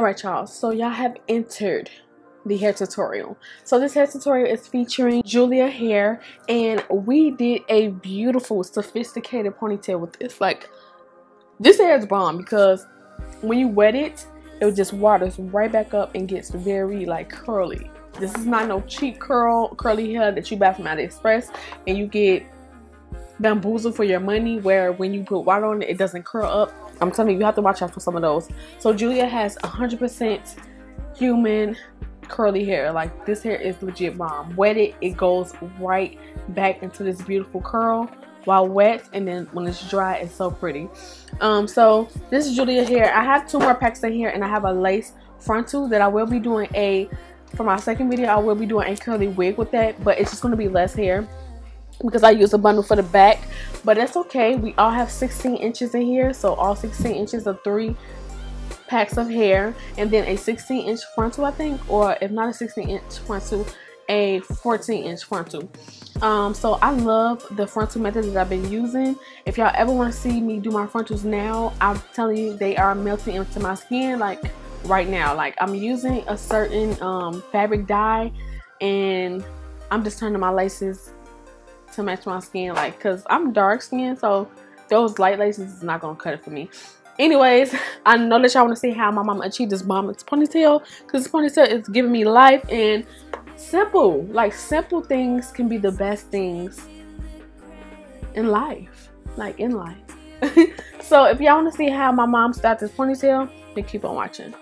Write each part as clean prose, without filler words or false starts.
Alright y'all, so y'all have entered the hair tutorial. So this hair tutorial is featuring Julia hair, and we did a beautiful sophisticated ponytail with this. Like, this hair is bomb because when you wet it, it just waters right back up and gets very like curly. This is not no cheap curly hair that you buy from AliExpress and you get bamboozled for your money, where when you put water on it, it doesn't curl up. I'm telling you, you have to watch out for some of those. So Julia has 100% human curly hair. Like, this hair is legit bomb. Wet it, it goes right back into this beautiful curl while wet, and then when it's dry, it's so pretty. So this is Julia hair. I have 2 more packs in here, and I have a lace frontal that I will be doing for my second video. I will be doing a curly wig with that, but it's just going to be less hair because I use a bundle for the back, but that's okay. We all have 16 inches in here, so all 16 inches of 3 packs of hair, and then a 16-inch frontal, I think, or if not a 16-inch frontal, a 14-inch frontal. So I love the frontal method that I've been using. If y'all ever want to see me do my frontals now, I'm telling you, they are melting into my skin like right now. Like, I'm using a certain fabric dye, and I'm just turning my laces to match my skin, like, because I'm dark skinned, so those light laces is not gonna cut it for me. Anyways, I know that y'all want to see how my mama achieved this bomb ponytail, because this ponytail is giving me life, and simple things can be the best things in life, like in life. So if y'all want to see how my mom started this ponytail, then keep on watching.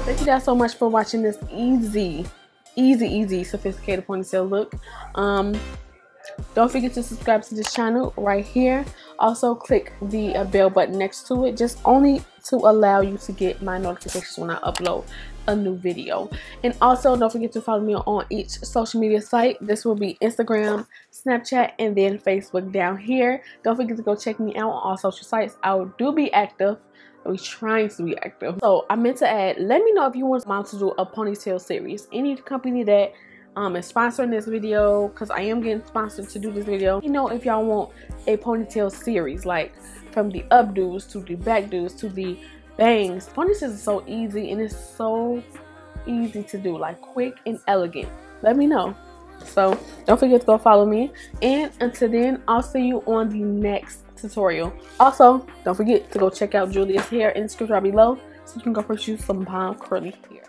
Thank you guys so much for watching this easy sophisticated ponytail look. Don't forget to subscribe to this channel right here. Also click the bell button next to it, just only to allow you to get my notifications when I upload a new video. And also don't forget to follow me on each social media site. This will be Instagram, Snapchat, and then Facebook down here. Don't forget to go check me out on all social sites. I do be active. We're trying to be active. So I meant to add, let me know if you want mom to do a ponytail series. Any company that is sponsoring this video, because I am getting sponsored to do this video. You know, if y'all want a ponytail series, like from the updos to the backdos to the bangs. Ponytails is so easy, and it's so easy to do, like quick and elegant. Let me know. So don't forget to go follow me, and until then, I'll see you on the next tutorial. Also, don't forget to go check out Julia's hair in the description below, so you can go purchase some bomb curly hair.